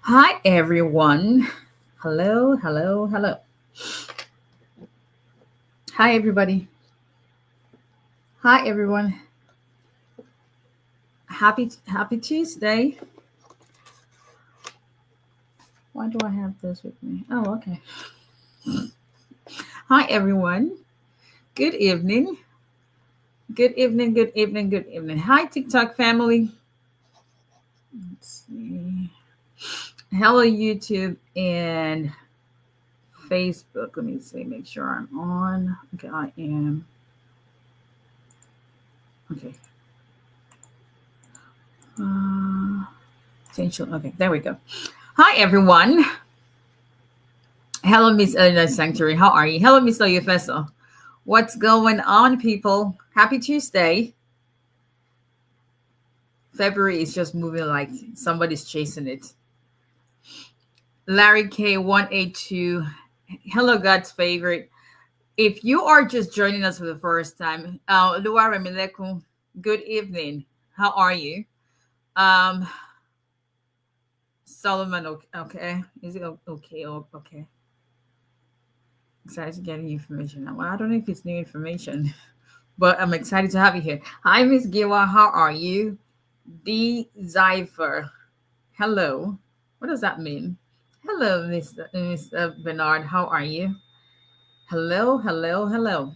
Hi, everyone. Hello, hello, hello. Hi, everybody. Hi, everyone. Happy Tuesday. Why do I have this with me? Oh, okay. Hi, everyone. Good evening. Good evening, good evening, good evening. Hi, TikTok family. Let's see. Hello, YouTube and Facebook. Let me see, make sure I'm on. Okay, I am. Okay. Potential. Okay, there we go. Hi, everyone. Hello, Miss Elena Sanctuary. How are you? Hello, Miss Oyefeso. What's going on, people? Happy Tuesday. February is just moving like somebody's chasing it. Larry K182. Hello, God's favorite. If you are just joining us for the first time, Luara Mileku, good evening. How are you? Solomon, okay. Is it okay? Okay. Excited to get information now. Well, I don't know if it's new information, but I'm excited to have you here. Hi, Miss Giwa. How are you? 𝒊𝒎𝒎𝒊𝒈𝒓𝒂𝒏𝒕. Hello. What does that mean? Hello, Mr. Bernard. How are you? Hello, hello, hello.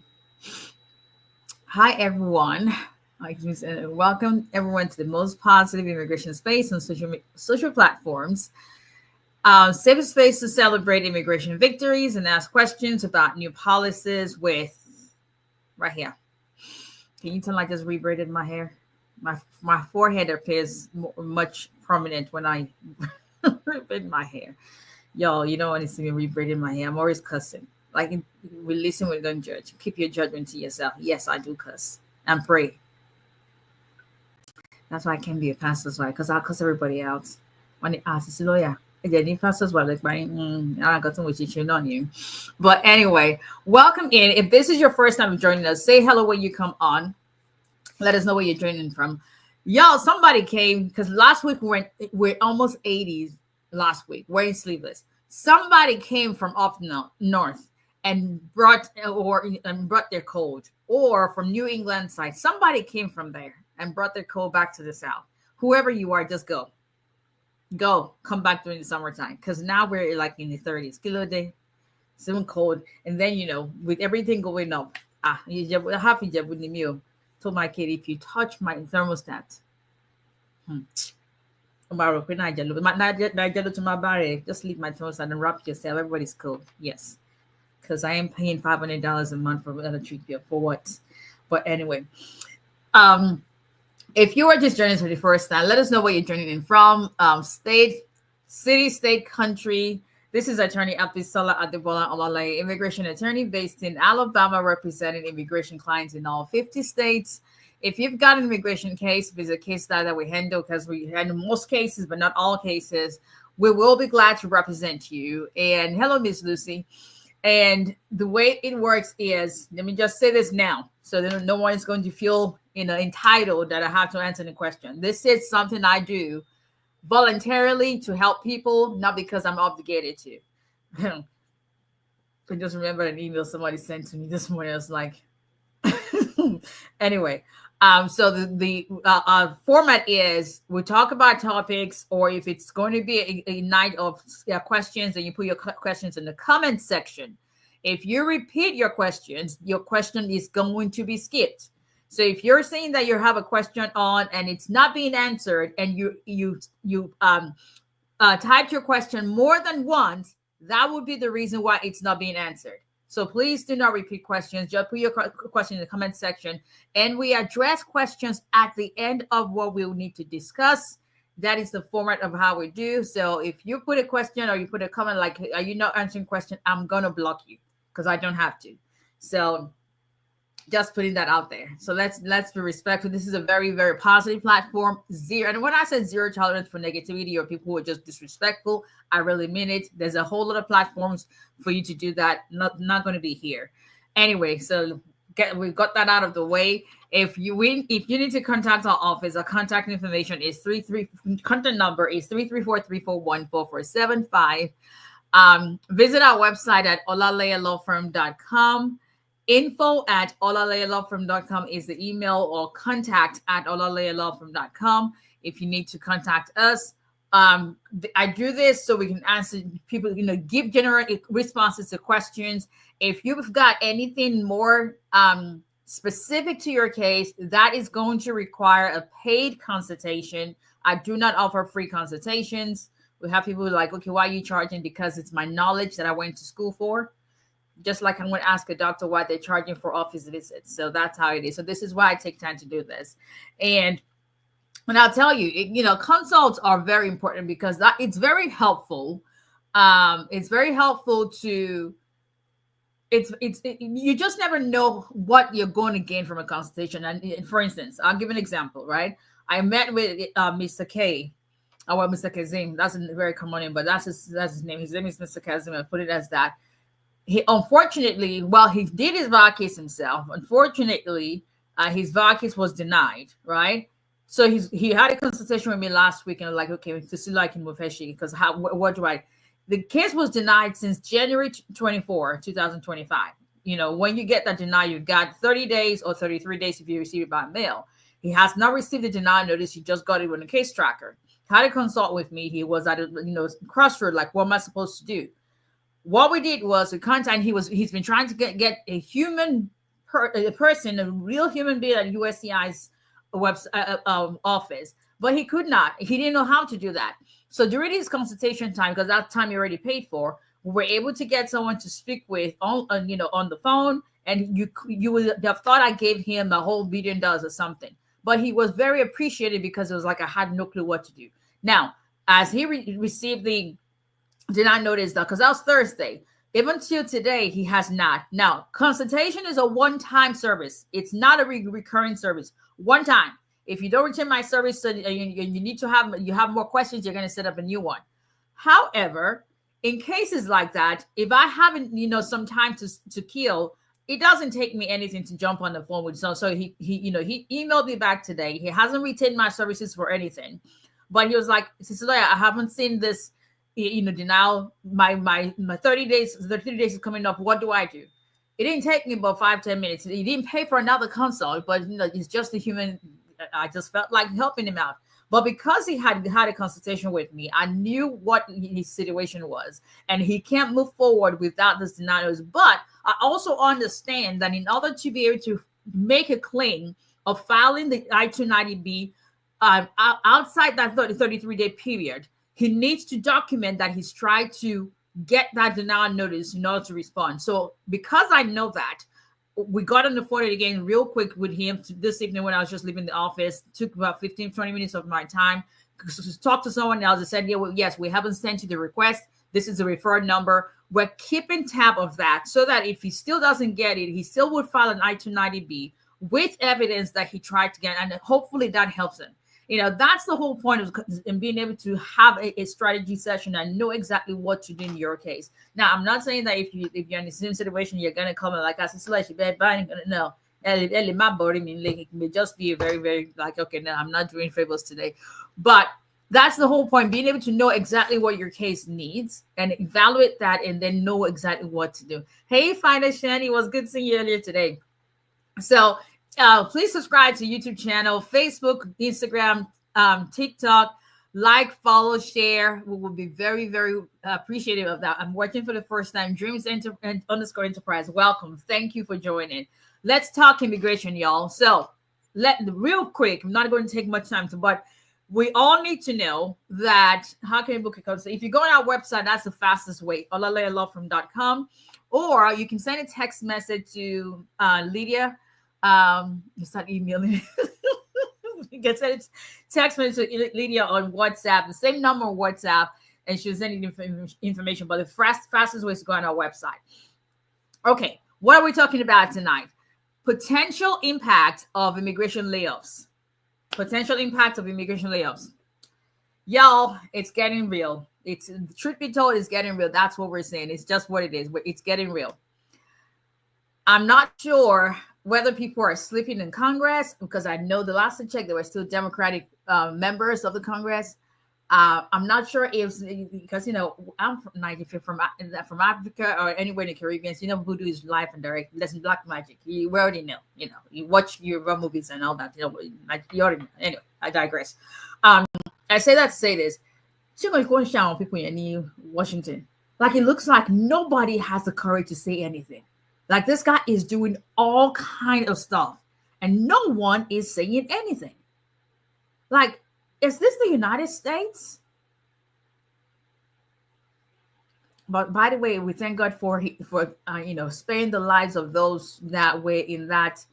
Hi, everyone. Welcome everyone to the most positive immigration space on social platforms. Safe space to celebrate immigration victories and ask questions about new policies with right here. Can you tell I just rebraided my hair? My forehead appears much prominent when I rebraid my hair. Y'all, you don't want to see me rebraiding my hair. I'm always cussing. Like, we listen, we don't judge. Keep your judgment to yourself. Yes, I do cuss and pray. That's why I can't be a pastor's wife, because I'll cuss everybody out. When they ask, it's lawyer. Again, pastor's wife, like, I got some which on you. But anyway, welcome in. If this is your first time joining us, say hello when you come on. Let us know where you're joining from. Y'all, somebody came, because last week we're almost 80s last week, wearing sleeveless. Somebody came from up north and brought their coat, or from New England side. Somebody came from there and brought their coat back to the south. Whoever you are, just go. Come back during the summertime, because now we're like in the 30s. Kilo day, still cold. And then, with everything going up, happy job with the meal. Told my kid, if you touch my thermostat, just leave my thermostat and wrap yourself. Everybody's cool. Yes, because I am paying $500 a month for electric bill. For what? But anyway, if you are just joining us for the first time, let us know where you're joining in from. State, city, state, country. This is Attorney Abisola Adebola Olalaye, immigration attorney based in Alabama, representing immigration clients in all 50 states. If you've got an immigration case, if it's a case that we handle, because we handle most cases, but not all cases, we will be glad to represent you. And hello, Miss Lucy. And the way it works is, let me just say this now, so that no one is going to feel entitled that I have to answer the question. This is something I do voluntarily to help people, not because I'm obligated to. I just remember an email somebody sent to me this morning. I was like, anyway. So the format is, we talk about topics, or if it's going to be a night of questions, and you put your questions in the comment section. If you repeat your question is going to be skipped. So if you're saying that you have a question on and it's not being answered, and you typed your question more than once, that would be the reason why it's not being answered. So please do not repeat questions. Just put your question in the comment section, and we address questions at the end of what we'll need to discuss. That is the format of how we do. So if you put a question or you put a comment like, are you not answering question, I'm going to block you, because I don't have to. So just putting that out there. So let's be respectful. This is a very, very positive platform. And when I said zero tolerance for negativity or people who are just disrespectful, I really mean it. There's a whole lot of platforms for you to do that. Not going to be here. Anyway, so we've got that out of the way. If you need to contact our office, our contact information is contact number is 334-341-4475. Visit our website at 𝒊𝒎𝒎𝒊𝒈𝒓𝒂𝒏𝒕. info@𝒊𝒎𝒎𝒊𝒈𝒓𝒂𝒏𝒕 is the email, or contact@𝒊𝒎𝒎𝒊𝒈𝒓𝒂𝒏𝒕 if you need to contact us. I do this so we can answer people, give general responses to questions. If you've got anything more specific to your case, that is going to require a paid consultation. I do not offer free consultations. We have people who are like, okay, why are you charging? Because it's my knowledge that I went to school for. Just like I'm going to ask a doctor why they're charging for office visits. So that's how it is. So this is why I take time to do this. And I'll tell you, consults are very important because it's very helpful. It's very helpful to, you just never know what you're going to gain from a consultation. And for instance, I'll give an example, right? I met with Mr. K. Well, Mr. 𝒂𝒐𝒏𝒕. That's a very common name, but that's his name. His name is Mr. 𝒂𝒐𝒏𝒕. I put it as that. He unfortunately, while he did his VA case himself, unfortunately, his VA case was denied, right? So he had a consultation with me last week, and I was like, okay, 𝒑𝒂𝒔𝒔𝒊𝒒𝒐𝒏𝒕, because what do I? The case was denied since January 24, 2025. When you get that denial, you've got 30 days or 33 days if you receive it by mail. He has not received the denial notice. He just got it with a case tracker. Had a consult with me. He was at a crossroad, like, what am I supposed to do? What we did was we contacted. He's been trying to get a person, a real human being at USCI's office, but he could not. He didn't know how to do that. So during his consultation time, because that time he already paid for, we were able to get someone to speak with on the phone, and you would have thought I gave him the whole $1 billion or something. But he was very appreciated because it was like I had no clue what to do. Now, as he received the denial notice, because that was Thursday, even till today, he has not. Now, consultation is a one-time service. It's not a recurring service. One time. If you don't return my service, and you need to have more questions, you're going to set up a new one. However, in cases like that, if I haven't, some time to kill, it doesn't take me anything to jump on the phone with someone. So he emailed me back today. He hasn't retained my services for anything, but he was like, Sister Lawyer, I haven't seen this, denial. My 30 days is coming up. What do I do? It didn't take me about 5-10 minutes. He didn't pay for another consult, but it's just a human. I just felt like helping him out. But because he had a consultation with me, I knew what his situation was, and he can't move forward without this denials. But I also understand that in order to be able to make a claim of filing the I-290B outside that 33-day period, he needs to document that he's tried to get that denial notice in order to respond. So because I know that, we got on the phone again real quick with him this evening when I was just leaving the office. It took about 15-20 minutes of my time to talk to someone else. I said, yes, we haven't sent you the request. This is the referred number. We're keeping tab of that so that if he still doesn't get it, he still would file an I-290B with evidence that he tried to get, and hopefully that helps him. That's the whole point of being able to have a strategy session and know exactly what to do in your case. Now, I'm not saying that if you're in the same situation, you're going to come and like, no, it may just be a very, very like, okay, no, I'm not doing favors today. But that's the whole point, being able to know exactly what your case needs and evaluate that and then know exactly what to do. Hey, Fina Shani, it was good seeing you earlier today. So, please subscribe to YouTube channel, Facebook, Instagram, TikTok, like, follow, share. We will be very, very appreciative of that. I'm watching for the first time. Dreams _ Enterprise. Welcome. Thank you for joining. Let's talk immigration, y'all. So real quick, I'm not going to take much time but we all need to know that how can you book a consult? If you go on our website, that's the fastest way, 𝒊𝒎𝒎𝒊𝒈𝒓𝒂𝒏𝒕. Or you can send a text message to Lydia. You start emailing. You can send a text message to Lydia on WhatsApp, the same number on WhatsApp, and she'll send you information. But the fastest way is to go on our website. Okay, what are we talking about tonight? Potential impact of immigration layoffs. Potential impact of immigration layoffs. Y'all, it's getting real. It's, truth be told, it's getting real. That's what we're saying. It's just what it is. It's getting real. I'm not sure whether people are sleeping in Congress, because I know the last I checked, there were still Democratic members of the Congress. I'm not sure if, because I'm from Nigeria, from Africa or anywhere in the Caribbean. So, voodoo is live and direct. That's black magic. We already know. You watch Yoruba movies and all that. Like you already know. Anyway, I digress. I say that to say this. She's going to go and shout on people in Washington. Like, it looks like nobody has the courage to say anything. Like, this guy is doing all kind of stuff, and no one is saying anything. Like, is this the United States? But by the way, we thank God for sparing the lives of those that were in that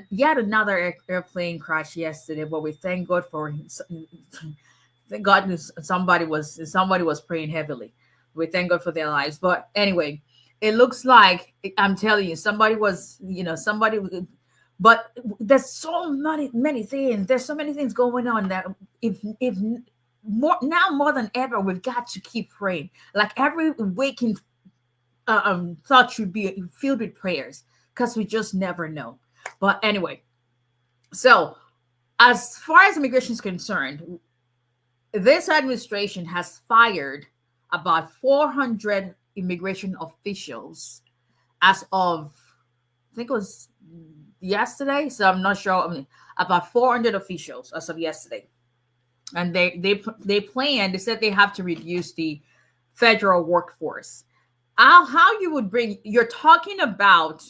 yet another airplane crash yesterday. But we thank God for thank God somebody was praying heavily. We thank God for their lives. But anyway, it looks like, I'm telling you, somebody. But there's so many things. There's so many things going on that if more than ever, we've got to keep praying. Like, every waking thought should be filled with prayers, because we just never know. But anyway, so as far as immigration is concerned, this administration has fired about 400 immigration officials as of, I think it was yesterday. So I'm not sure. About 400 officials as of yesterday. And they said they have to reduce the federal workforce. How you would you're talking about,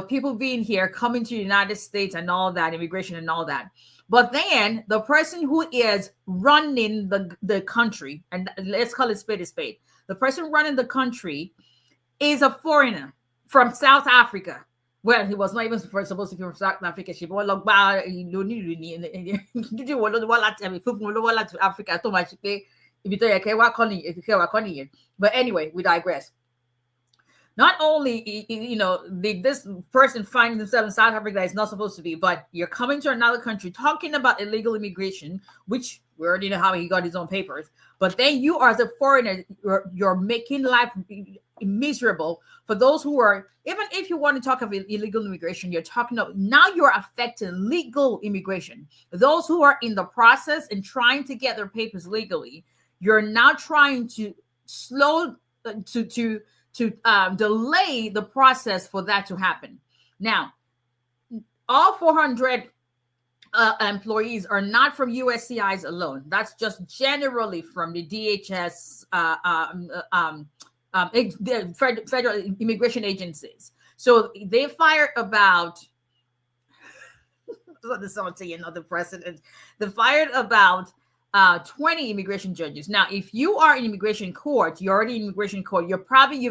people being here, coming to the United States and all that, immigration and all that. But then the person who is running the country, and let's call it spade a spade, the person running the country is a foreigner from South Africa. Well, he was not even supposed to be from South Africa. But anyway, we digress. Not only, this person finding themselves in South Africa is not supposed to be, but you're coming to another country talking about illegal immigration, which we already know how he got his own papers. But then you, as a foreigner, you're making life miserable for those who are, even if you want to talk of illegal immigration, you're talking of, now you're affecting legal immigration. Those who are in the process and trying to get their papers legally, you're now trying to delay the process for that to happen. Now, all 400 employees are not from USCIS alone. That's just generally from the DHS, the federal immigration agencies. So they fired about, another precedent. They fired about 20 immigration judges. Now, if you are in immigration court, you're already in immigration court. You've probably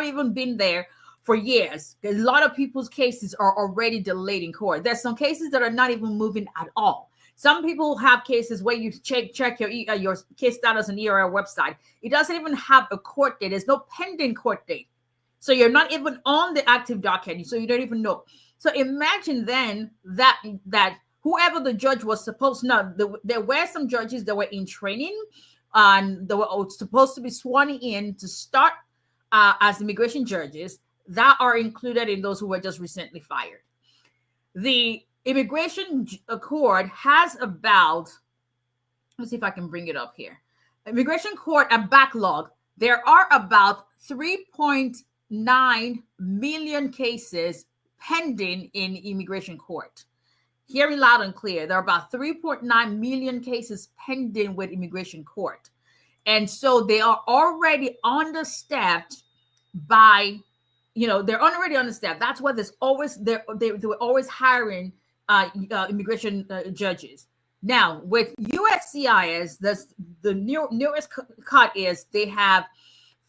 even been there for years. A lot of people's cases are already delayed in court. There's some cases that are not even moving at all. Some people have cases where you check your case status on the ERL website. It doesn't even have a court date. There's no pending court date. So you're not even on the active docket. So you don't even know. So imagine then that whoever the judge was supposed to know, there were some judges that were in training and they were supposed to be sworn in to start as immigration judges that are included in those who were just recently fired. The immigration court has about, let's see if I can bring it up here. Immigration court and backlog, there are about 3.9 million cases pending in immigration court. Hear me loud and clear. There are about 3.9 million cases pending with immigration court. And so they are already understaffed by, they're already understaffed. That's why there's always, they were always hiring immigration judges. Now, with USCIS, the newest cut is they have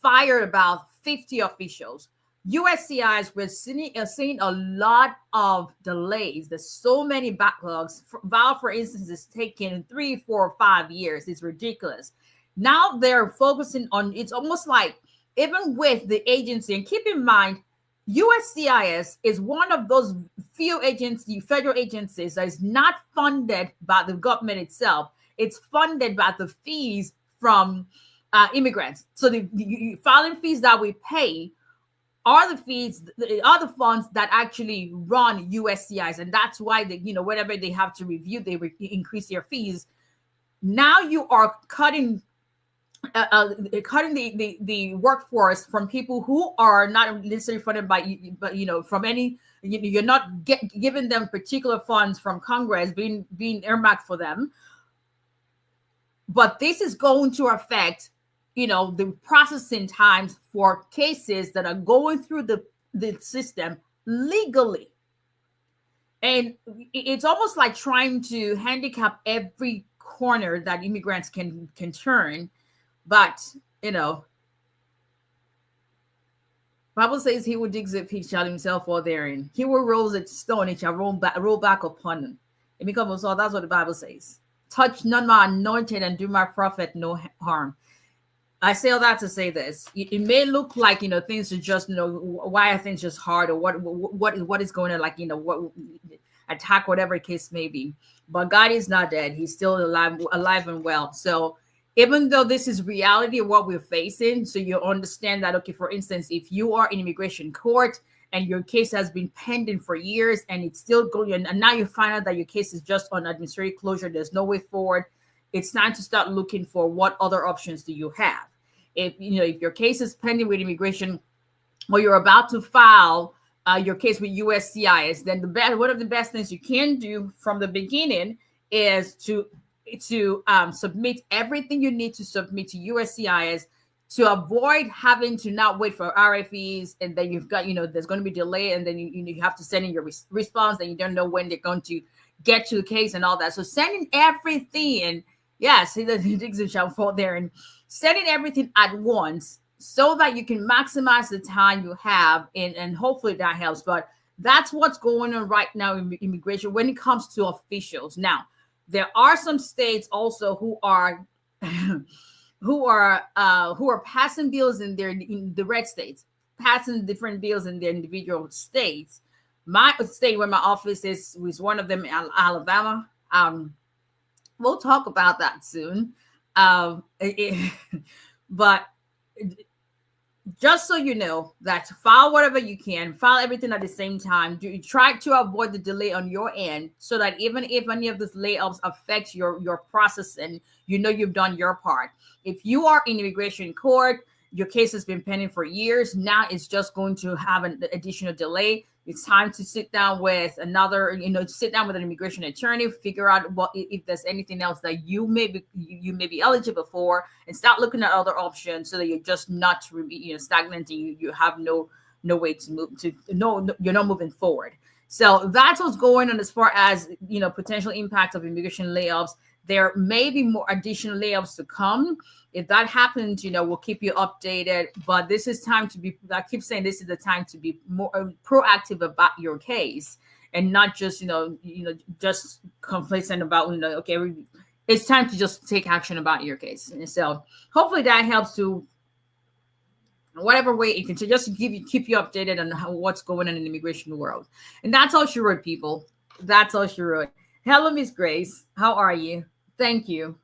fired about 50 officials. USCIS, we're seeing a lot of delays. There's so many backlogs. VAL, for instance, is taking 3, 4, 5 years. It's ridiculous. Now they're focusing on, it's almost like, even with the agency, and keep in mind, USCIS is one of those few federal agencies that is not funded by the government itself. It's funded by the fees from immigrants. So the filing fees that we pay are the fees, are the funds that actually run USCIs, and that's why they, whenever they have to review, they increase their fees. Now you are cutting the workforce from people who are not necessarily funded by, but from any, you're not giving them particular funds from Congress being earmarked for them. But this is going to affect, the processing times for cases that are going through the system legally. And it's almost like trying to handicap every corner that immigrants can turn. But, Bible says he will dig the pit shall himself fall therein. He will roll the stone, it shall roll back upon him. It becomes all, that's what the Bible says. Touch none my anointed and do my prophet no harm. I say all that to say this. It may look like, things are just, why are things just hard, or what is going on, like, what attack, whatever the case may be. But God is not dead. He's still alive and well. So even though this is reality of what we're facing, so you understand that, okay, for instance, if you are in immigration court and your case has been pending for years and it's still going, and now you find out that your case is just on administrative closure, there's no way forward, it's time to start looking for what other options do you have. If your case is pending with immigration, or you're about to file your case with USCIS, then one of the best things you can do from the beginning is to submit everything you need to submit to USCIS, to avoid having to not wait for RFEs, and then you've got, there's going to be delay, and then you have to send in your response, and you don't know when they're going to get to the case and all that. So sending everything, see the digs shall fall there, and sending everything at once so that you can maximize the time you have, and hopefully that helps. But that's what's going on right now in immigration when it comes to officials. Now, there are some states also who are passing bills in the red states, passing different bills in their individual states. My state where my office is was one of them, Alabama. We'll talk about that soon. But just so you know, that file whatever you can, file everything at the same time. Try to avoid the delay on your end, so that even if any of these layoffs affects your processing, you've done your part. If you are in immigration court, your case has been pending for years, now it's just going to have an additional delay. It's time to sit down with an immigration attorney, figure out if there's anything else that you may be eligible for, and start looking at other options, so that you're just not stagnant, and you have no way to move you're not moving forward. So that's what's going on as far as potential impact of immigration layoffs. There may be more additional layoffs to come. If that happens, we'll keep you updated. But this is time to be, I keep saying, this is the time to be more proactive about your case, and not just, just complacent about, okay, it's time to just take action about your case. And so hopefully that helps to, whatever way it can, to just keep you updated on what's going on in the immigration world. And that's all she wrote, people. That's all she wrote. Hello, Miss Grace. How are you? Thank you.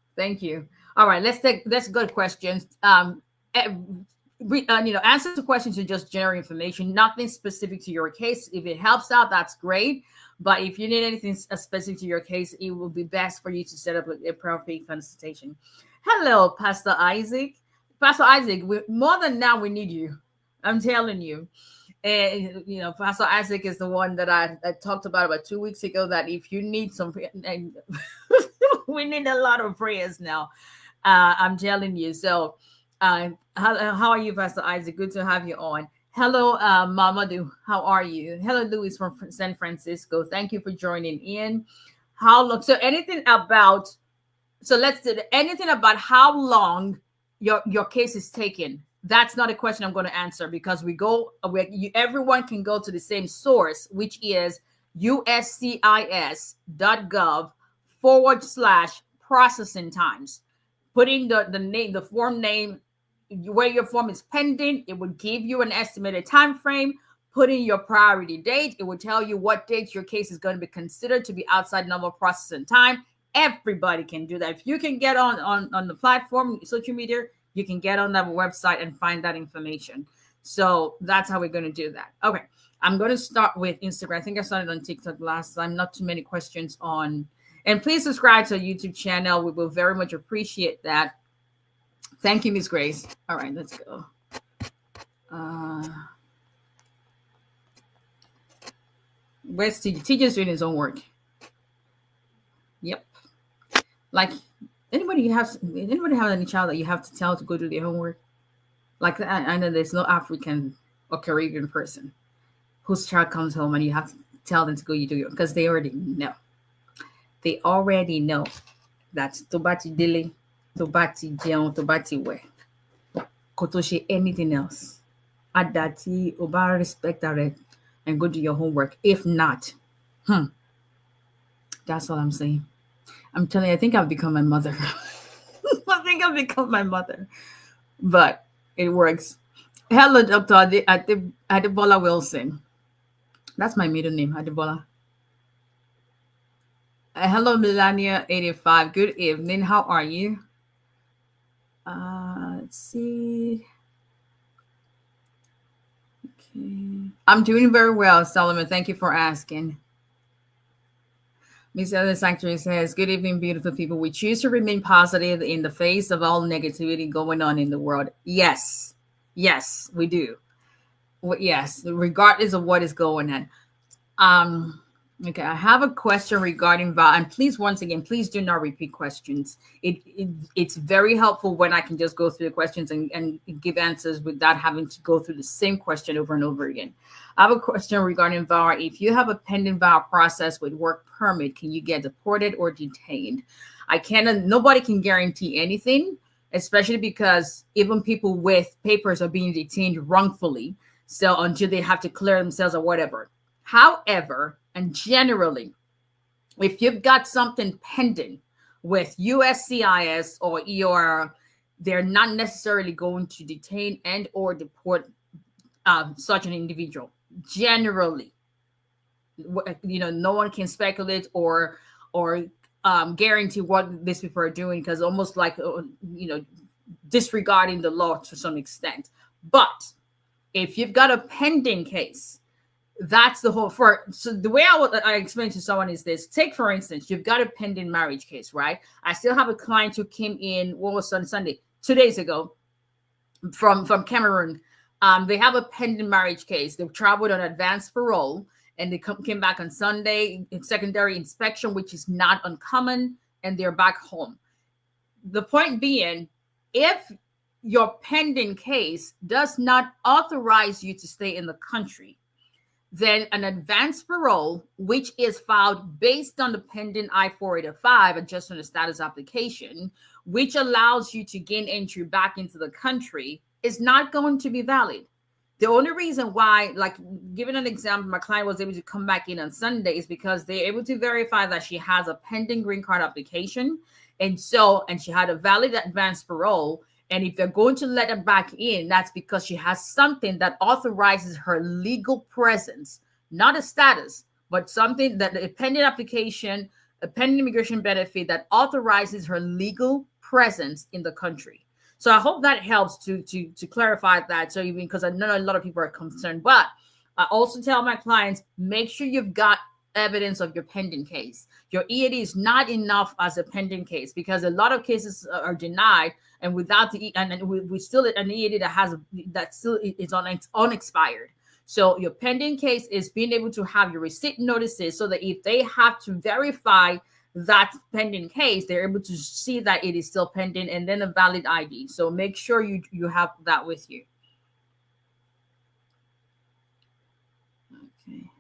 All right, let's go to questions. Answer to questions are just general information, nothing specific to your case. If it helps out, that's great. But if you need anything specific to your case, it will be best for you to set up a appropriate consultation. Hello, Pastor Isaac. Pastor Isaac, more than now, we need you. I'm telling you. And, Pastor Isaac is the one that I talked about 2 weeks ago, that if you need some, we need a lot of prayers now. I'm telling you. So how are you, Pastor Isaac? Good to have you on. Hello, Mamadou. How are you? Hello, Louis from San Francisco. Thank you for joining in. How long? So anything about how long your case is taking. That's not a question I'm going to answer, because everyone can go to the same source, which is uscis.gov/processing times. Put in the name, the form name, where your form is pending. It would give you an estimated time frame. Put in your priority date. It would tell you what date your case is going to be considered to be outside normal processing time. Everybody can do that. If you can get on the platform, social media, you can get on that website and find that information. So that's how we're going to do that. Okay. I'm going to start with Instagram. I think I started on TikTok last time. Not too many questions on. And please subscribe to our YouTube channel. We will very much appreciate that. Thank you, Miss Grace. All right, let's go. Where's TJ? TJ's doing his own work. Yep. Like, anybody have any child that you have to tell to go do their homework? Like, I know there's no African or Caribbean person whose child comes home and you have to tell them to go do it, because they already know. They already know that Tobati Dili, Tobati Jeon, Tobati We. Kotoshi anything else. Adati, Oba respect and go do your homework. If not, that's all I'm saying. I'm telling you, I think I've become my mother. I think I've become my mother. But it works. Hello, Dr. Adebola Wilson. That's my middle name, Adebola. Hello, Melania85. Good evening. How are you? Let's see. Okay. I'm doing very well, Solomon. Thank you for asking. Miss Ellen Sanctuary says, good evening, beautiful people. We choose to remain positive in the face of all negativity going on in the world. Yes. Yes, we do. Yes, regardless of what is going on. Okay, I have a question regarding vow, and please, once again, please do not repeat questions. It's very helpful when I can just go through the questions and give answers without having to go through the same question over and over again. I have a question regarding VAR. If you have a pending VAR process with work permit, can you get deported or detained? Nobody can guarantee anything, especially because even people with papers are being detained wrongfully. So until they have to clear themselves or whatever. However, and generally, if you've got something pending with USCIS or EOR, they're not necessarily going to detain and or deport such an individual. Generally, no one can speculate or guarantee what these people are doing, because almost like disregarding the law to some extent. But if you've got a pending case, that's the whole so the way I explain to someone is this. Take, for instance, you've got a pending marriage case, right? I still have a client who came in, what was on Sunday, 2 days ago, from Cameroon. They have a pending marriage case. They've traveled on advanced parole, and they came back on Sunday in secondary inspection, which is not uncommon, and they're back home. The point being, if your pending case does not authorize you to stay in the country, then an advanced parole, which is filed based on the pending I-485 adjustment of status application, which allows you to gain entry back into the country, is not going to be valid. The only reason why, like, giving an example, my client was able to come back in on Sunday is because they're able to verify that she has a pending green card application. And she had a valid advanced parole. And if they're going to let her back in, that's because she has something that authorizes her legal presence, not a status, but something that a pending application, a pending immigration benefit that authorizes her legal presence in the country. So I hope that helps to clarify that. So even because I know a lot of people are concerned, but I also tell my clients, make sure you've got evidence of your pending case. Your EAD is not enough as a pending case, because a lot of cases are denied, and without we still an EAD that still is unexpired. So your pending case is being able to have your receipt notices, so that if they have to verify that pending case, they're able to see that it is still pending, and then a valid ID. So make sure you have that with you. Okay.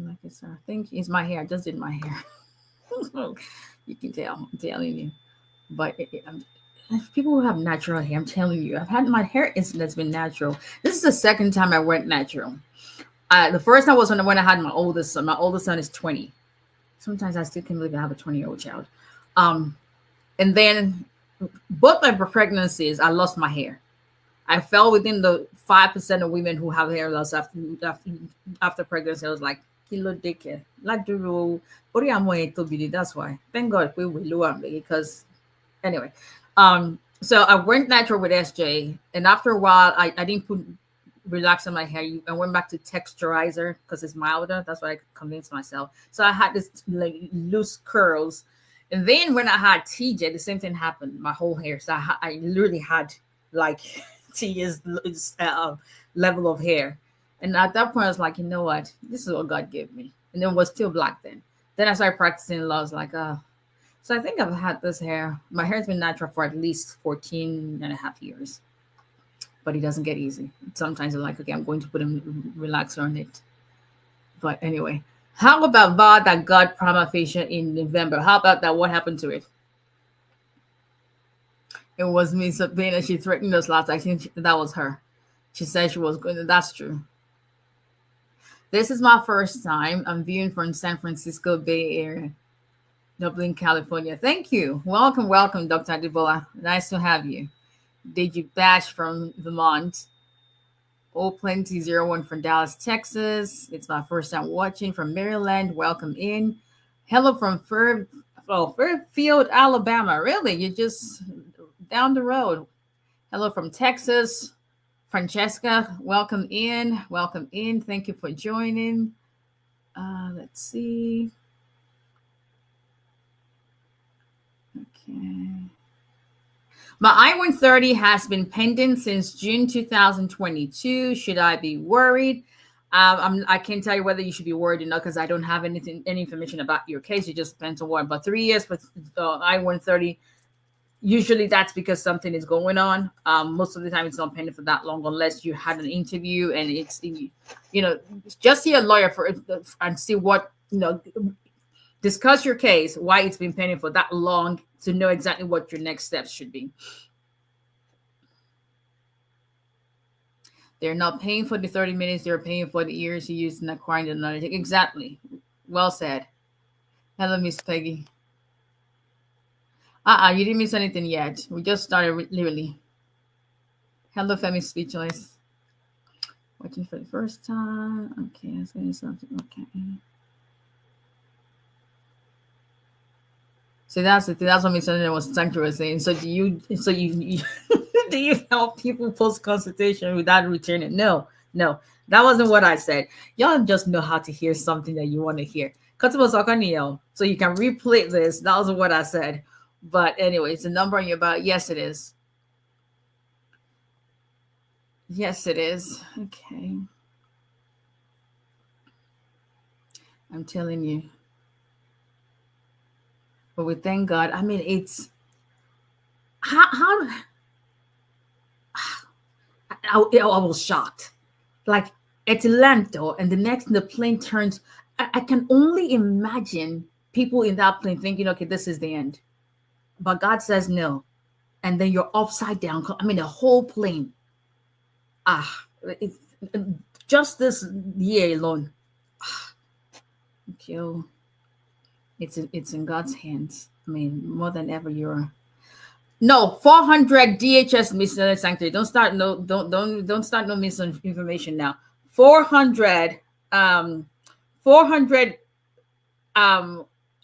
Like it's, I think it's my hair. I just did my hair. You can tell. I'm telling you. But people who have natural hair, I'm telling you, I've had my hair that's been natural. This is the second time I went natural. The first time was when I had my oldest son. My oldest son is 20. Sometimes I still can't believe I have a 20-year-old child. And then both my pregnancies, I lost my hair. I fell within the 5% of women who have hair loss after pregnancy. I was like, kilo deke, that's why. Thank God we will, because anyway. So I went natural with SJ, and after a while, I didn't put relaxing my hair, I went back to texturizer because it's milder. That's what I convinced myself. So I had this like loose curls. And then when I had TJ, the same thing happened. My whole hair. So I literally had like TJ's level of hair. And at that point, I was like, you know what? This is what God gave me. And it was still black then. Then I started practicing law. I was like, oh. So I think I've had this hair. My hair has been natural for at least 14 and a half years. But it doesn't get easy. Sometimes I'm like, okay, I'm going to put a relaxer on it. But anyway, how about VAR that got prima facie in November? How about that? What happened to it? It was me, Sabina. She threatened us last. I think that was her. She said she was going to. That's true. This is my first time. I'm viewing from San Francisco Bay Area, Dublin, California. Thank you. Welcome, welcome, Dr. Adebola. Nice to have you. Did you bash from Vermont? Oh, plenty 01 from Dallas, Texas. It's my first time watching from Maryland. Welcome in. Hello from Fairfield, Alabama. Really? You're just down the road. Hello from Texas. Francesca, welcome in. Welcome in. Thank you for joining. Let's see. Okay. My I-130 has been pending since June 2022. Should I be worried? I can't tell you whether you should be worried or not because I don't have any information about your case. It just depends on what. But 3 years with I-130, usually that's because something is going on. Most of the time, it's not pending for that long unless you had an interview and it's, just see a lawyer and see what, discuss your case, why it's been pending for that long to know exactly what your next steps should be. They're not paying for the 30 minutes. They're paying for the years you used in acquiring the knowledge. Exactly. Well said. Hello, Miss Peggy. You didn't miss anything yet. We just started literally. Hello, Femi Speechless. Watching for the first time. Okay, let's get something. Okay. So that's the thing. That's what Miss Sandra was saying. So do you do you help people post consultation without returning? No. That wasn't what I said. Y'all just know how to hear something that you want to hear. So you can replay this. That was what I said. But anyway, it's a number on your ballot. Yes, it is. Yes, it is. Okay. I'm telling you. But we thank God. I mean, it's how I was shocked. Like Atlanta, and the plane turns. I can only imagine people in that plane thinking, okay, this is the end. But God says no. And then you're upside down. I mean, the whole plane. It's just this year alone. Okay. It's in God's hands. I mean, more than ever, 400 DHS miscellaneous sanctuary. Don't start no misinformation now. 400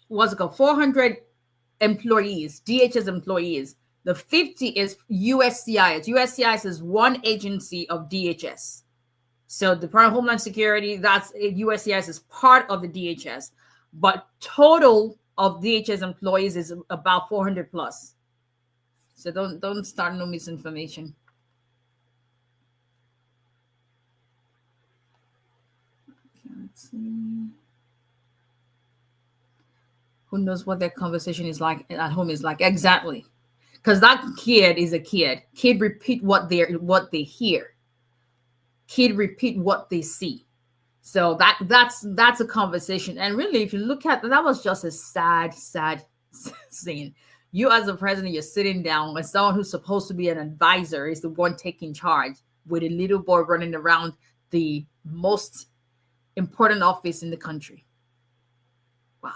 what's it called? 400 employees, DHS employees. The 50 is USCIS. USCIS is one agency of DHS. So the Department of Homeland Security, that's USCIS is part of the DHS. But total of DHS employees is about 400 plus. So don't start no misinformation. Okay, let's see. Who knows what their conversation is like at home is like? Exactly. Because that kid is a kid. Kid repeat what they hear. Kid repeat what they see. So that's a conversation. And really, if you look at that was just a sad scene. You as a president, you're sitting down and someone who's supposed to be an advisor is the one taking charge with a little boy running around the most important office in the country. Wow.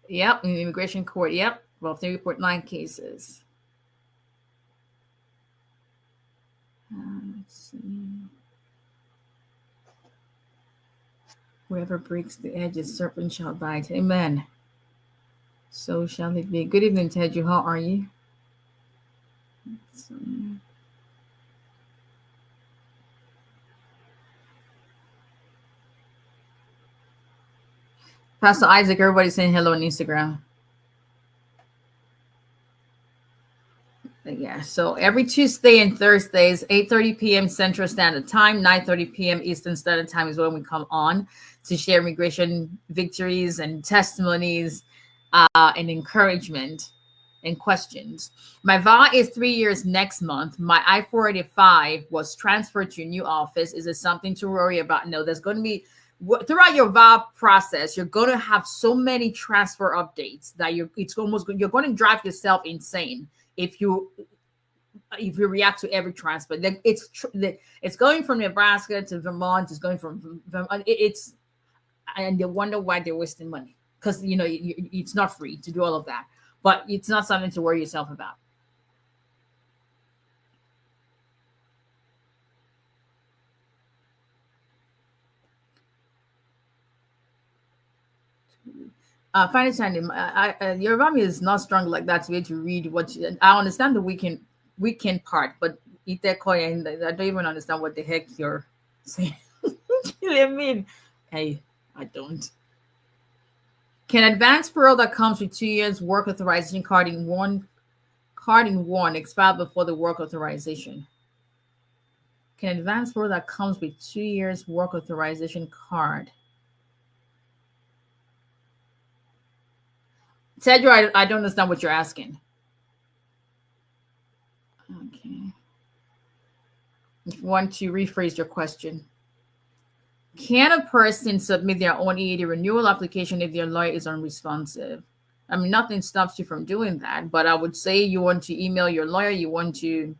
Yep, in the immigration court. Yep, well, 3.9 cases. Let's see. Whoever breaks the edge, the serpent shall bite. Amen. So shall it be. Good evening, Ted. How are you? So, Pastor Isaac, everybody's saying hello on Instagram. Yeah, so every Tuesday and Thursdays, 8:30 p.m. Central Standard Time, 9:30 p.m. Eastern Standard Time is when we come on to share immigration victories and testimonies and encouragement and questions. My VA is 3 years next month. My I-485 was transferred to a new office. Is it something to worry about? No, there's going to be throughout your VA process, you're going to have so many transfer updates that you're going to drive yourself insane if you react to every transfer. Like it's going from Nebraska to Vermont. It's going from Vermont. It's and they wonder why they're wasting money because it's not free to do all of that. But it's not something to worry yourself about. Finally, your Yoruba is not strong like that to be able to read what I understand the weekend part, but I don't even understand what the heck you're saying. You know what I mean? Hey, I don't. Can advanced parole that comes with 2 years work authorization card in one expire before the work authorization? Can advanced parole that comes with 2 years work authorization card? Tedra, I don't understand what you're asking. Okay. If you want to rephrase your question. Can a person submit their own EAD renewal application if their lawyer is unresponsive? I mean, nothing stops you from doing that, but I would say you want to email your lawyer, you want to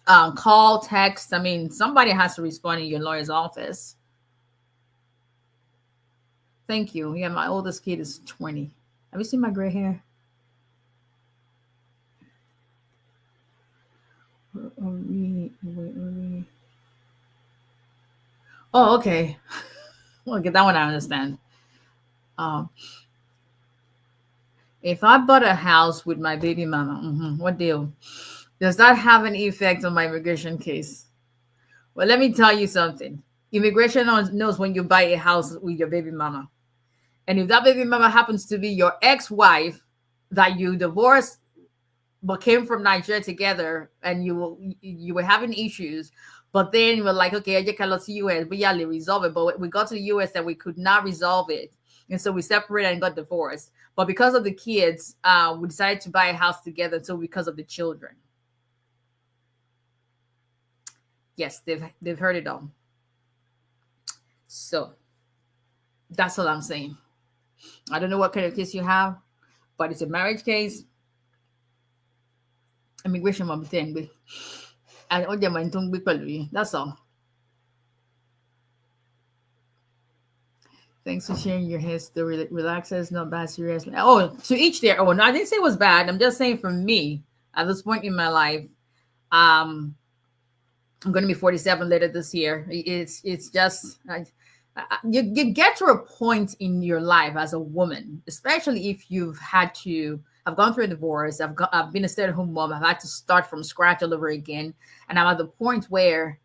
call, text. I mean, somebody has to respond in your lawyer's office. Thank you. Yeah, my oldest kid is 20. Have you seen my gray hair? Oh, okay. Well, get that one I understand. If I bought a house with my baby mama, what deal? Does that have any effect on my immigration case? Well, let me tell you something. Immigration knows when you buy a house with your baby mama. And if that baby mama happens to be your ex-wife that you divorced but came from Nigeria together and you were having issues, but then you were like, okay, I cannot see US, but yeah, resolve it. But we got to the US and we could not resolve it. And so we separated and got divorced. But because of the kids, we decided to buy a house together. So because of the children. Yes, they've heard it all. So that's all I'm saying. I don't know what kind of case you have, but it's a marriage case. Immigration mom thing. That's all. Thanks for sharing your history. Relax is not bad, seriously. Oh, to each their own. No, I didn't say it was bad. I'm just saying for me, at this point in my life, I'm going to be 47 later this year. It's just you get to a point in your life as a woman, especially if you've had to. I've gone through a divorce. I've been a stay-at-home mom. I've had to start from scratch all over again, and I'm at the point where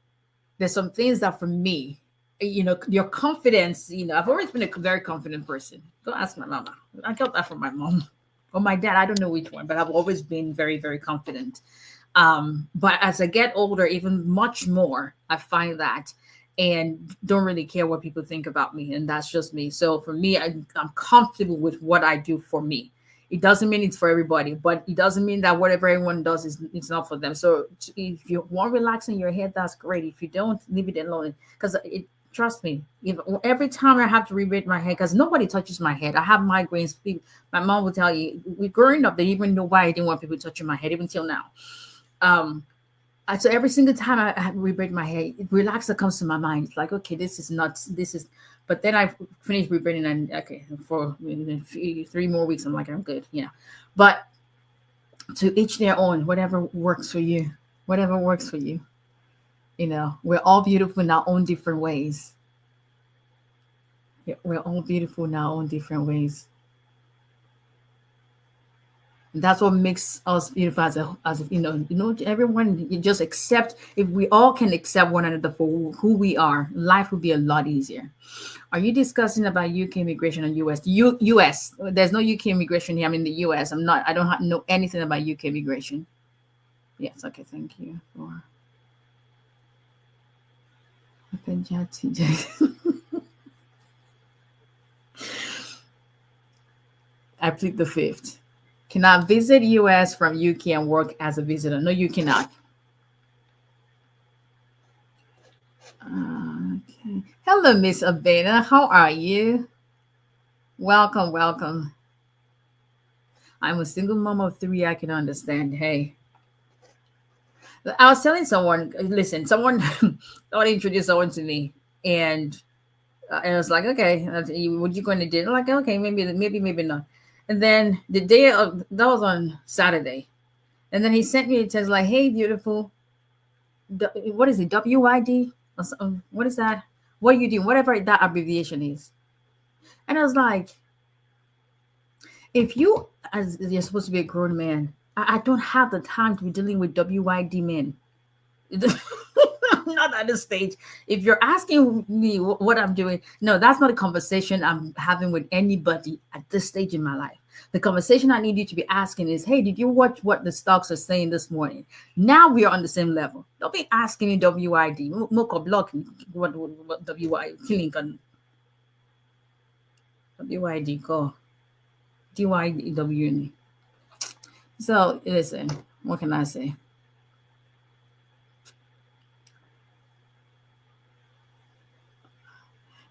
there's some things that for me, your confidence. I've always been a very confident person. Don't ask my mama. I got that from my mom or my dad. I don't know which one, but I've always been very, very confident. But as I get older, even much more, I find that and don't really care what people think about me. And that's just me. So for me, I'm comfortable with what I do for me. It doesn't mean it's for everybody, but it doesn't mean that whatever everyone does it's not for them. So if you want to relax in your head, that's great. If you don't, leave it alone. Because trust me, every time I have to rebuild my head, because nobody touches my head. I have migraines. My mom will tell you, growing up, they even know why I didn't want people touching my head, even till now. So every single time I rebuild my head, relaxer comes to my mind. It's like, okay, this is nuts. But then I finished rebuilding and okay, for 3 more weeks, I'm like, I'm good. But to each their own, whatever works for you, whatever works for you. We're all beautiful in our own different ways. We're all beautiful in our own different ways. And that's what makes us beautiful as a, everyone, you just accept. If we all can accept one another for who we are, life would be a lot easier. Are you discussing about UK immigration and US? There's no UK immigration here. I'm in the US. I don't know anything about UK immigration. Yes, okay, thank you for I plead the fifth. Cannot visit US from UK and work as a visitor. No, you cannot. Okay. Hello, Miss Abena. How are you? Welcome, welcome. I'm a single mom of 3. I can understand. Hey, I was telling someone, listen, someone thought introduced someone to me, and I was like, okay, what you going to do? Like, okay, maybe not. And then the day of that was on Saturday, and then he sent me a text like, "Hey, beautiful, what is it? WID? What is that? What are you doing? Whatever that abbreviation is." And I was like, if you, as you're supposed to be a grown man, I don't have the time to be dealing with WID men. I'm not at this stage. If you're asking me what I'm doing, no, that's not a conversation I'm having with anybody at this stage in my life. The conversation I need you to be asking is, hey, did you watch what the stocks are saying this morning? Now we are on the same level. Don't be asking me WID. Moko block what WID killing can WID go. DYW. So listen, what can I say?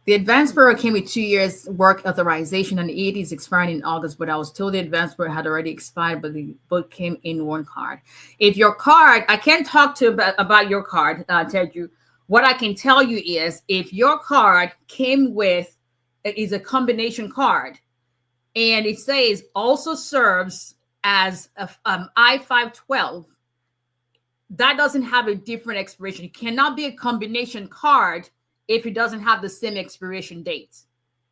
The advanced program came with 2 years work authorization, and the 80 is expiring in August, but I was told the advanced program had already expired, but the book came in one card. If your card, I can't talk to about your card, Teju. What I can tell you is if your card came with, is a combination card, and it says also serves as a I-512, that doesn't have a different expiration. It cannot be a combination card if it doesn't have the same expiration date.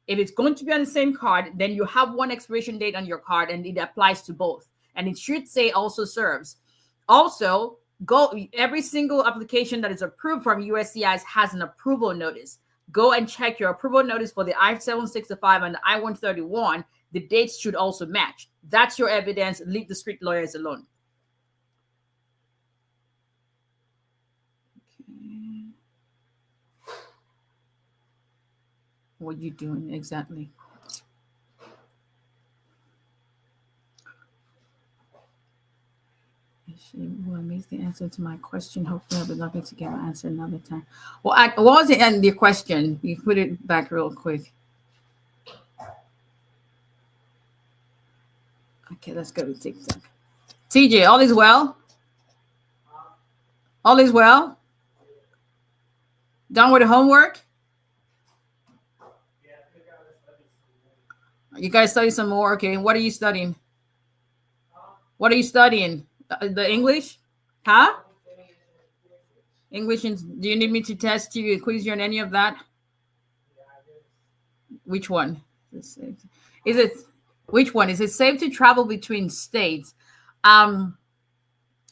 If it's going to be on the same card, then you have one expiration date on your card and it applies to both. And it should say also serves. Also, every single application that is approved from USCIS has an approval notice. Go and check your approval notice for the I-765 and the I-131. The dates should also match. That's your evidence. Leave the street lawyers alone. What are you doing exactly? What makes the answer to my question? Hopefully, I'll be lucky to get my answer another time. Well, what was the end of your question? You put it back real quick. Okay, let's go to TikTok. TJ, all is well? All is well? Done with the homework? You guys study some more? Okay, what are you studying? What are you studying? The English? Huh? English. Do you need me to test you, quiz you on any of that? Which one? Is it, which one? Is it safe to travel between states?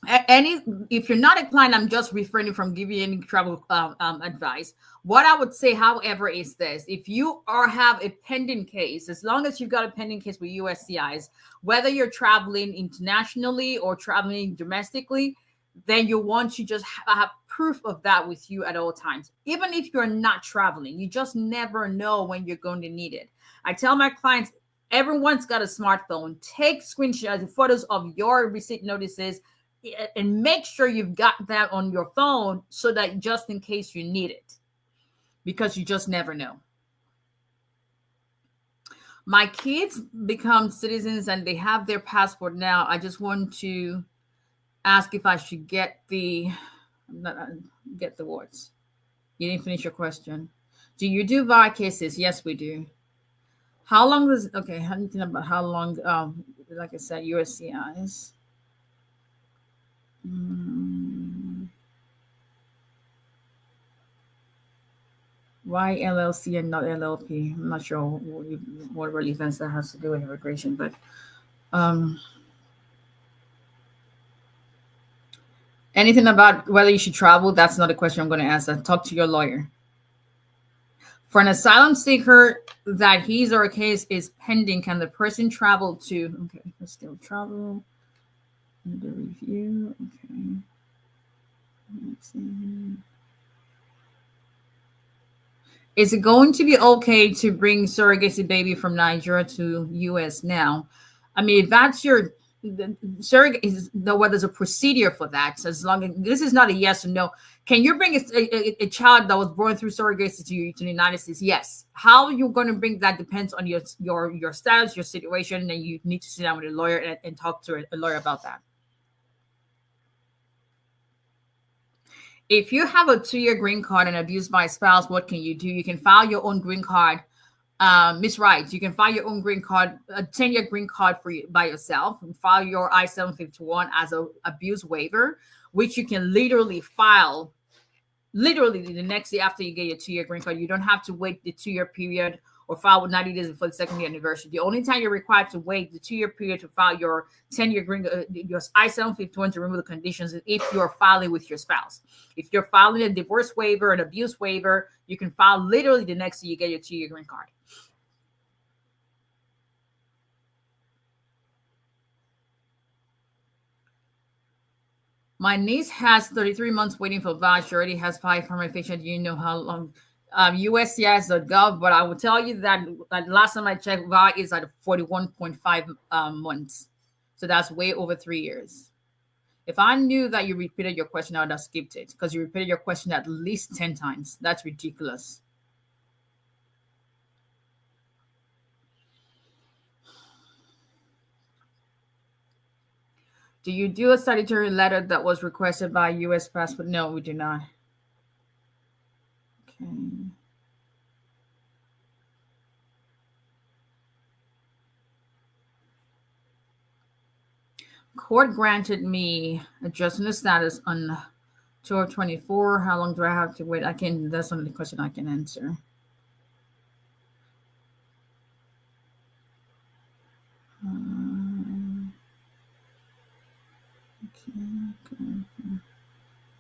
If you're not inclined, I'm just refraining from giving you any travel advice. What I would say, however, is this: if you have a pending case, as long as you've got a pending case with USCIS, whether you're traveling internationally or traveling domestically, then you want to just have proof of that with you at all times. Even if you're not traveling, you just never know when you're going to need it. I tell my clients, everyone's got a smartphone. Take screenshots, photos of your receipt notices, and make sure you've got that on your phone so that just in case you need it, because you just never know. My kids become citizens and they have their passport now. I just want to ask if I should get the words. You didn't finish your question. Do you do VAR cases? Yes, we do. How long does, okay, how do you think about how long, like I said, USCIS? Why LLC and not LLP? I'm not sure what relevance that has to do with immigration, but Anything about whether you should travel? That's not a question I'm going to answer. Talk to your lawyer. For an asylum seeker that his or her case is pending, can the person travel to? Okay, let's still travel. Under review. Okay. Let's see. Is it going to be okay to bring surrogacy baby from Nigeria to U.S. now? I mean, if that's your surrogate, is well, there's a procedure for that. So as long as this is not a yes or no, can you bring a child that was born through surrogacy to the United States? Yes. How you're going to bring that depends on your status, your situation, and you need to sit down with a lawyer and talk to a lawyer about that. If you have a 2-year green card and abused by a spouse, what can you do? You can file your own green card. Miss Wright, you can file your own green card, a 10-year green card by yourself, and file your I-751 as an abuse waiver, which you can literally file the next day after you get your 2-year green card. You don't have to wait the 2-year period or file with 90 days before the second year anniversary. The only time you're required to wait the 2-year period to file your 10-year green, your I-751 to remove the conditions is if you're filing with your spouse. If you're filing a divorce waiver, an abuse waiver, you can file literally the next day you get your 2-year green card. My niece has 33 months waiting for VAJ. She already has 5 primary patient. You know how long? USCIS.gov, but I will tell you that last time I checked, VAJ is at 41.5 months. So that's way over 3 years. If I knew that you repeated your question, I would have skipped it because you repeated your question at least 10 times. That's ridiculous. Do you do a statutory letter that was requested by U.S. passport? No, we do not. Okay. Court granted me adjustment of status on 12/24. How long do I have to wait? That's only the question I can answer.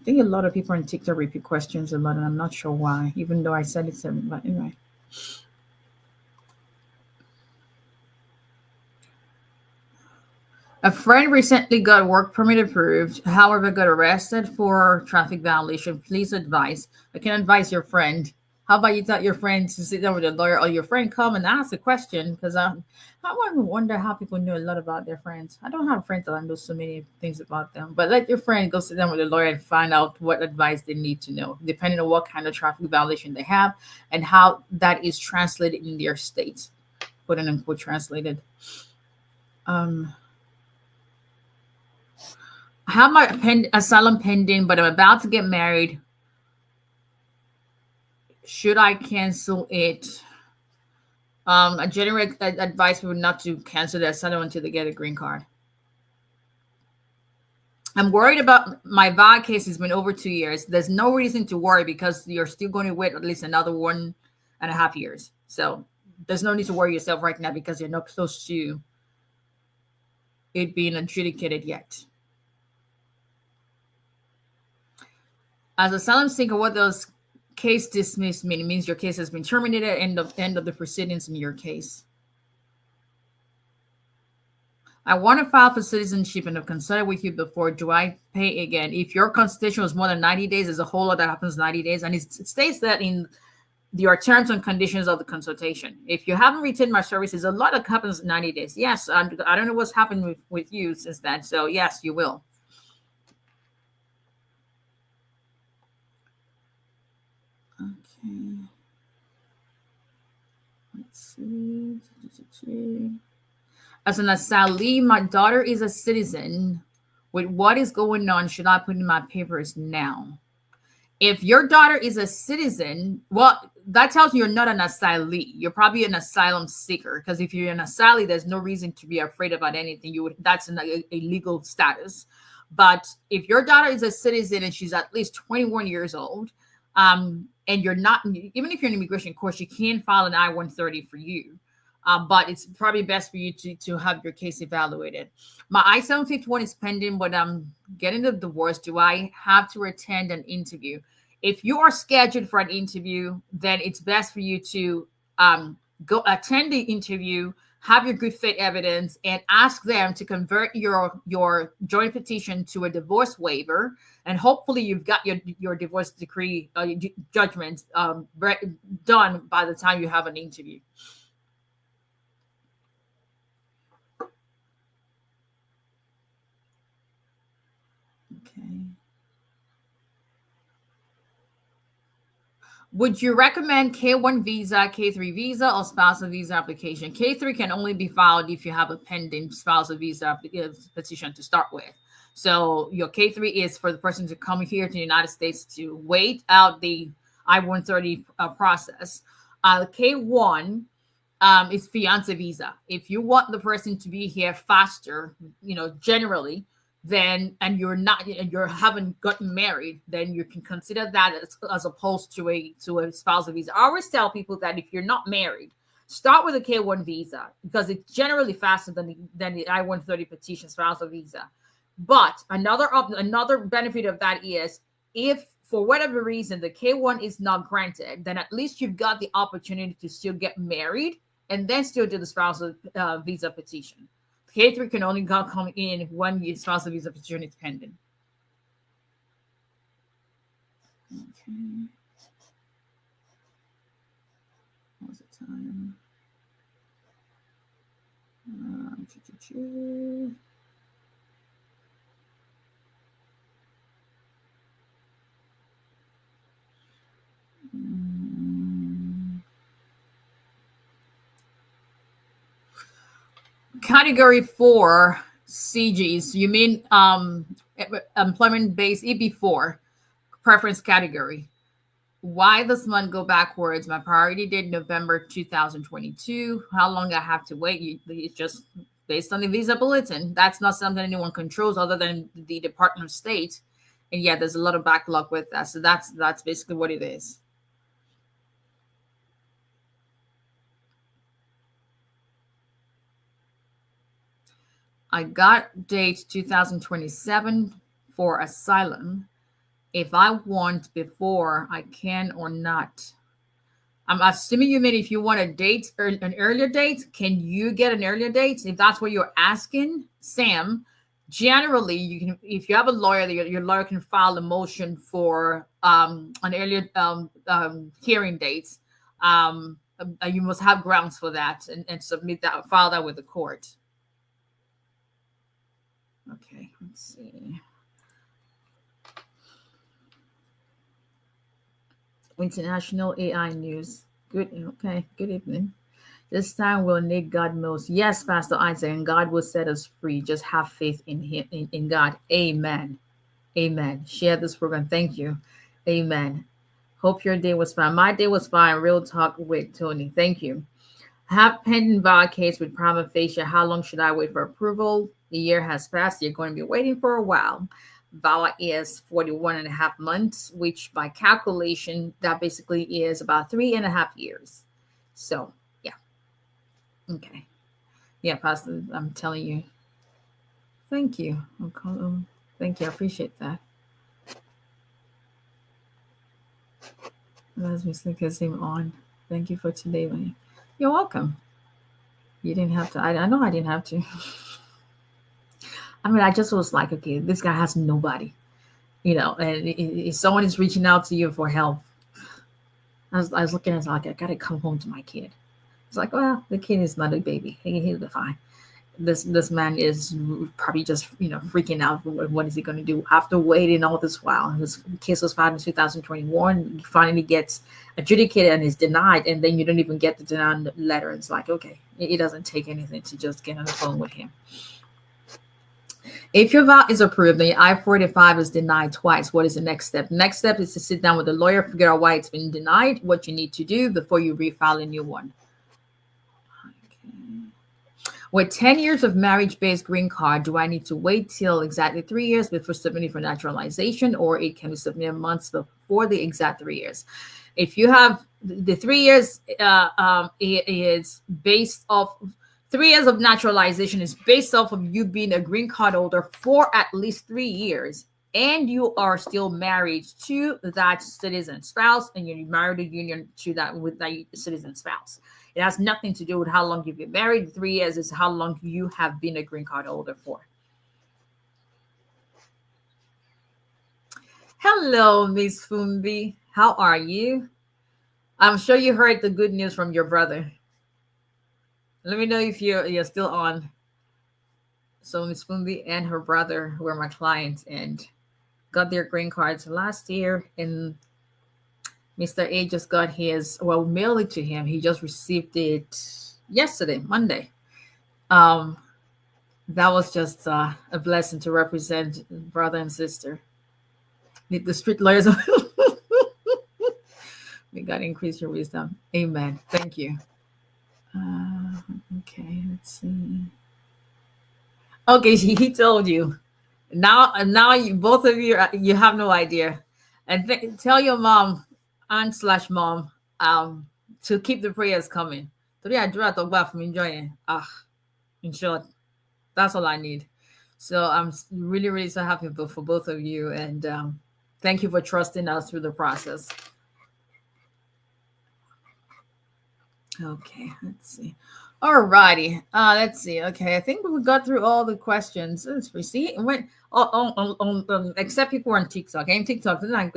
I think a lot of people on TikTok repeat questions a lot, and I'm not sure why, even though I said it 7, but anyway. A friend recently got work permit approved, however, got arrested for traffic violation. Please advise. I can advise your friend. How about you tell your friend to sit down with a lawyer, or your friend come and ask a question? Because I wonder how people know a lot about their friends. I don't have friends that I know so many things about them. But let your friend go sit down with a lawyer and find out what advice they need to know, depending on what kind of traffic violation they have and how that is translated in their state. Quote unquote translated. I have my asylum pending, but I'm about to get married. Should I cancel it? I generally advise people not to cancel the asylum until they get a green card. I'm worried about my VAJ case. Has been over 2 years. There's no reason to worry because you're still going to wait at least another 1.5 years. So there's no need to worry yourself right now because you're not close to it being adjudicated yet. As asylum seeker, what does case dismissed mean? It means your case has been terminated. End of the proceedings in your case. I want to file for citizenship and have consulted with you before. Do I pay again? If your consultation was more than 90 days, there's a whole lot that happens 90 days. And it states that in your terms and conditions of the consultation. If you haven't retained my services, a lot that happens 90 days. Yes, I don't know what's happened with you since then. So yes, you will. Okay. Let's see. As an asylee, my daughter is a citizen. With what is going on, should I put in my papers now? If your daughter is a citizen, well, that tells you you're not an asylee. You're probably an asylum seeker, because if you're an asylee, there's no reason to be afraid about anything. That's a legal status. But if your daughter is a citizen and she's at least 21 years old, and you're not, even if you're in immigration court, she can file an I-130 for you. but it's probably best for you to have your case evaluated. My I-751 is pending, but I'm getting the divorce. Do I have to attend an interview? If you are scheduled for an interview, then it's best for you to go attend the interview, have your good faith evidence, and ask them to convert your joint petition to a divorce waiver. And hopefully you've got your divorce decree judgment done by the time you have an interview. Okay. Would you recommend K1 visa, K3 visa, or spousal visa application? K3 can only be filed if you have a pending spousal visa petition to start with. So your K3 is for the person to come here to the United States to wait out the I-130 process. K1 is fiance visa. If you want the person to be here faster, generally, then, and you haven't gotten married, then you can consider that as opposed to a spousal visa. I always tell people that if you're not married, start with a K1 visa because it's generally faster than the I-130 petition spousal visa. But another benefit of that is if for whatever reason the K1 is not granted, then at least you've got the opportunity to still get married and then still do the spousal visa petition. K3 can only come in when your spousal visa petition is pending. Okay. What's the time? Category 4 CGs, you mean employment-based EB4 preference category. Why this month go backwards? My priority date November 2022. How long I have to wait? It's just based on the visa bulletin. That's not something anyone controls other than the Department of State. And yeah, there's a lot of backlog with that. So that's basically what it is. I got date 2027 for asylum. If I want before, I can or not. I'm assuming you mean if you want a date or an earlier date, can you get an earlier date? If that's what you're asking, Sam, generally you can, if you have a lawyer, your lawyer can file a motion for an earlier hearing date. You must have grounds for that and submit that, file that with the court. Okay, let's see. International AI news. Good. Okay, good evening. This time we'll need God most. Yes, Pastor Isaac, and God will set us free. Just have faith in Him, in God. Amen. Amen. Share this program. Thank you. Amen. Hope your day was fine. My day was fine. Real talk with Tony. Thank you. Have pending VAWA case with prima facie. How long should I wait for approval? The year has passed. You're going to be waiting for a while. VAWA is 41.5 months, which by calculation, that basically is about 3.5 years. So, yeah. Okay. Yeah, Pastor, I'm telling you. Thank you. Thank you. I appreciate that. That's 𝒊𝒎𝒎𝒊𝒈𝒓𝒂𝒏𝒕 on. Thank you for today, man. You're welcome. You didn't have to. I know I didn't have to. I mean, I just was like, okay, this guy has nobody, and if someone is reaching out to you for help, I was looking at it like, I got to come home to my kid. It's like, well, the kid is not a baby. He'll be fine. This man is probably just, freaking out. What is he going to do after waiting all this while? His case was filed in 2021. He finally gets adjudicated and is denied. And then you don't even get the denial letter. It's like, okay, it doesn't take anything to just get on the phone with him. If your VAWA is approved, then your I-45 is denied twice. What is the next step? The next step is to sit down with the lawyer, figure out why it's been denied, what you need to do before you refile a new one. Okay. With 10 years of marriage-based green card, do I need to wait till exactly 3 years before submitting for naturalization, or it can be submitted months before the exact 3 years? If you have the 3 years, is based off 3 years of naturalization is based off of you being a green card holder for at least 3 years, and you are still married to that citizen spouse, and you married a union to that with that citizen spouse. It has nothing to do with how long you've been married. 3 years is how long you have been a green card holder for. Hello, Miss Fumbi. How are you? I'm sure you heard the good news from your brother. Let me know if you're still on. So Miss Fumbi and her brother were my clients and got their green cards last year, and Mr. A just got his, well, mailed it to him. He just received it yesterday, Monday. That was just a blessing to represent brother and sister. Need the street lawyers. May God increase your wisdom. Amen. Thank you. Okay, let's see. Okay, he told you. Now you both of you you have no idea, and tell your mom, aunt/mom, to keep the prayers coming. Today I drew out the bath from enjoying. In short, that's all I need. So I'm really, really so happy for both of you, and thank you for trusting us through the process. Okay, let's see. All righty. Let's see. Okay, I think we got through all the questions. Let's see. It went except people on TikTok. Okay, TikTok, like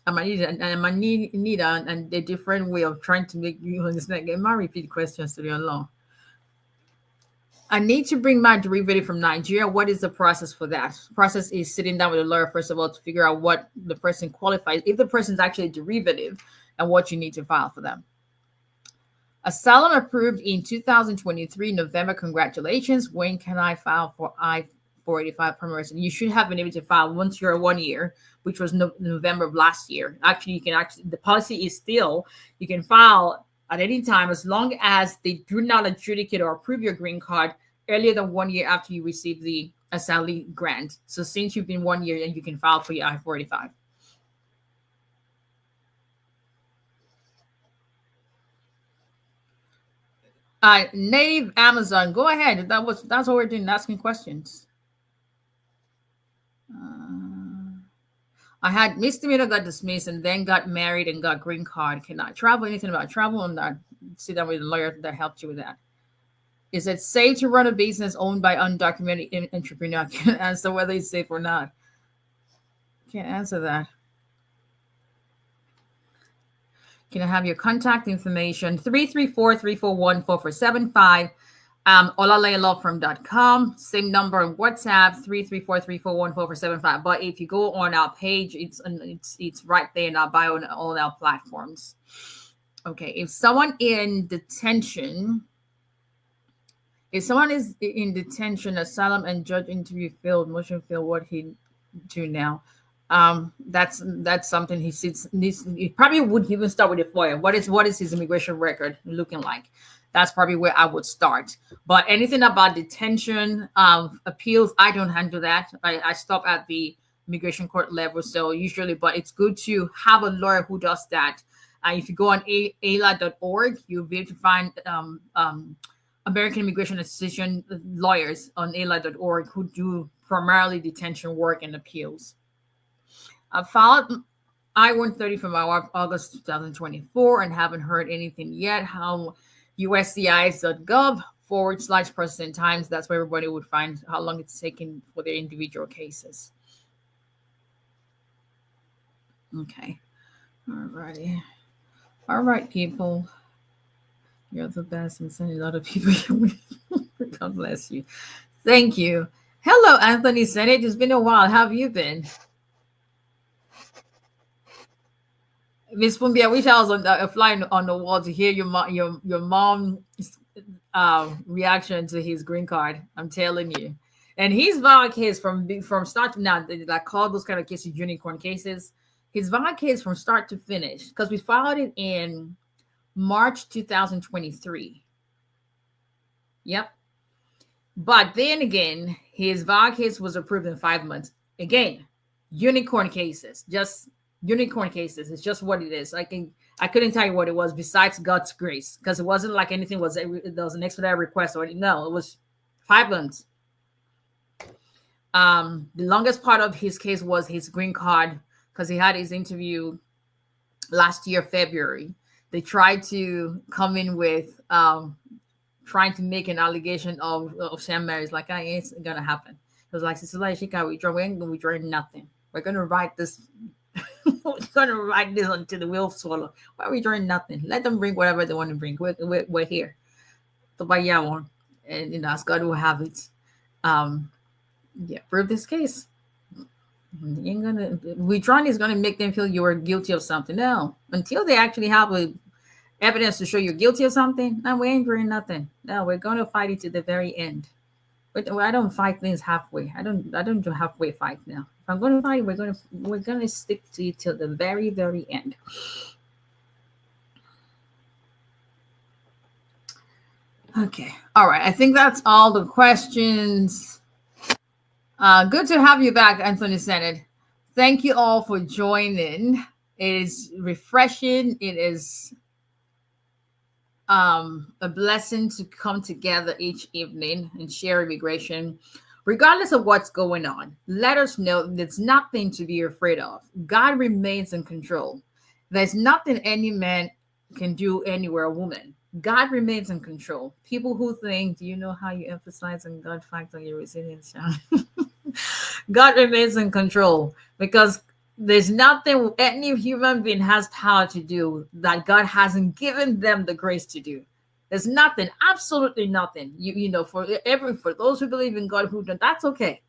I might need a different way of trying to make you understand. I might repeat questions to you along. I need to bring my derivative from Nigeria. What is the process for that? The process is sitting down with a lawyer, first of all, to figure out what the person qualifies, if the person is actually a derivative, and what you need to file for them. Asylum approved in 2023, November. Congratulations. When can I file for I-485 permanent resident? You should have been able to file once you're 1 year, which was November of last year. Actually, the policy is still, you can file at any time as long as they do not adjudicate or approve your green card earlier than 1 year after you receive the asylum grant. So since you've been 1 year, and you can file for your I-485. Native Amazon, go ahead. That's what we're doing, asking questions. I had misdemeanor, got dismissed, and then got married and got green card. Cannot travel. Anything about travel? I'm not. Sit down with a lawyer that helped you with that. Is it safe to run a business owned by undocumented entrepreneur? Can't answer whether it's safe or not. Can't answer that. Can I have your contact information? 334-341-4475. olalayalawfirm.com. Same number on WhatsApp, 334-341-4475. But if you go on our page, it's right there in our bio on all our platforms. Okay, if someone is in detention, asylum and judge interview failed, motion failed, what he do now? That's something he probably would even start with a FOIA. What is his immigration record looking like? That's probably where I would start. But anything about detention, appeals, I don't handle that. I stop at the immigration court level. So usually, but it's good to have a lawyer who does that. If you go on AILA.org, you'll be able to find American Immigration Association lawyers on AILA.org who do primarily detention work and appeals. I filed I-130 from August 2024 and haven't heard anything yet. How USCIS.gov/processing times. That's where everybody would find how long it's taken for their individual cases. Okay. Alrighty. All right, people. You're the best. I'm sending a lot of people. God bless you. Thank you. Hello, Anthony Senate. It's been a while. How have you been? Miss Fumbi, I wish I was on a fly on the wall to hear your mom's reaction to his green card. I'm telling you. And his VAWA case from start to now, I call those kind of cases unicorn cases. His VAWA case from start to finish, because we filed it in March 2023. Yep. But then again, his VAWA case was approved in 5 months. Again, unicorn cases. Just unicorn cases. It's just what it is. I couldn't tell you what it was besides God's grace, because it wasn't like anything was there was an expedited request or no, it was 5 months. The longest part of his case was his green card, because he had his interview last year, February. They tried to come in with trying to make an allegation of sham marriage. Like, I ain't gonna happen. It was like, Sister Layoffs, we ain't gonna withdraw nothing. We're gonna write this. We're gonna write this until the wheel swallow. Why are we drawing nothing? Let them bring whatever they want to bring. We're here. And as God will have it. Prove this case. Withdrawing is gonna make them feel you are guilty of something. No, until they actually have evidence to show you're guilty of something, no, we ain't doing nothing. No, we're gonna fight it to the very end. But I don't fight things halfway. I don't do halfway fight now. If I'm gonna fight, we're gonna stick to it till the very, very end. Okay. All right. I think that's all the questions. Good to have you back, Anthony Senate. Thank you all for joining. It is refreshing. It is a blessing to come together each evening and share immigration, regardless of what's going on. Let us know there's nothing to be afraid of. God remains in control. There's nothing any man can do anywhere, a woman. God remains in control. People who think, do you know how you emphasize on God factor your resilience? God remains in control, because there's nothing any human being has power to do that God hasn't given them the grace to do. There's nothing, absolutely nothing. For those who believe in God, that's okay.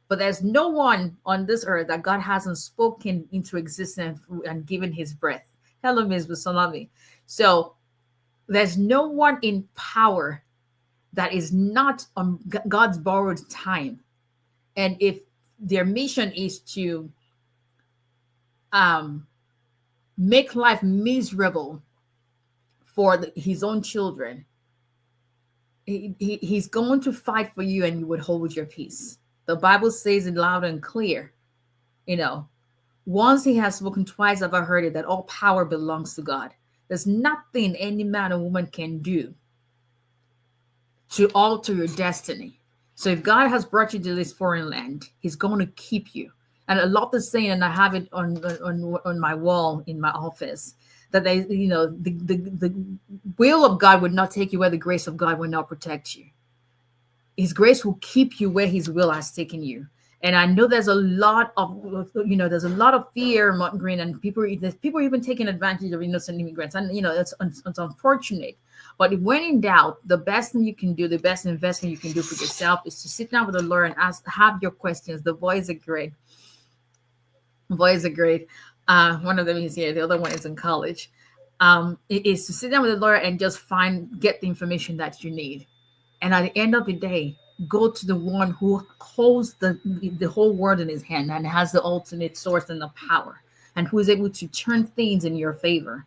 But there's no one on this earth that God hasn't spoken into existence and given his breath. Hello, Ms. 𝒊𝒎𝒎𝒊𝒈𝒓𝒂𝒏𝒕. So there's no one in power that is not on God's borrowed time. And if their mission is to make life miserable for his own children, he's going to fight for you, and you would hold your peace. The Bible says it loud and clear. Once he has spoken, twice have I heard it, that all power belongs to God. There's nothing any man or woman can do to alter your destiny. So if God has brought you to this foreign land, he's going to keep you. And I love the saying, and I have it on my wall in my office, that the will of God would not take you where the grace of God would not protect you. His grace will keep you where his will has taken you. And I know there's a lot of fear mongering, and people are even taking advantage of innocent immigrants. And it's unfortunate. But when in doubt, the best thing you can do, the best investment you can do for yourself, is to sit down with a lawyer and have your questions. The boys are great. One of them is here. The other one is in college. It is to sit down with a lawyer and just get the information that you need. And at the end of the day, go to the one who holds the whole world in his hand and has the ultimate source and the power, and who is able to turn things in your favor.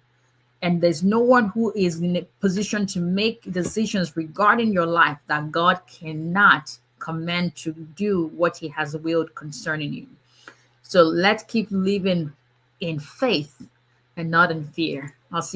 And there's no one who is in a position to make decisions regarding your life that God cannot command to do what he has willed concerning you. So let's keep living in faith and not in fear. I'll see you.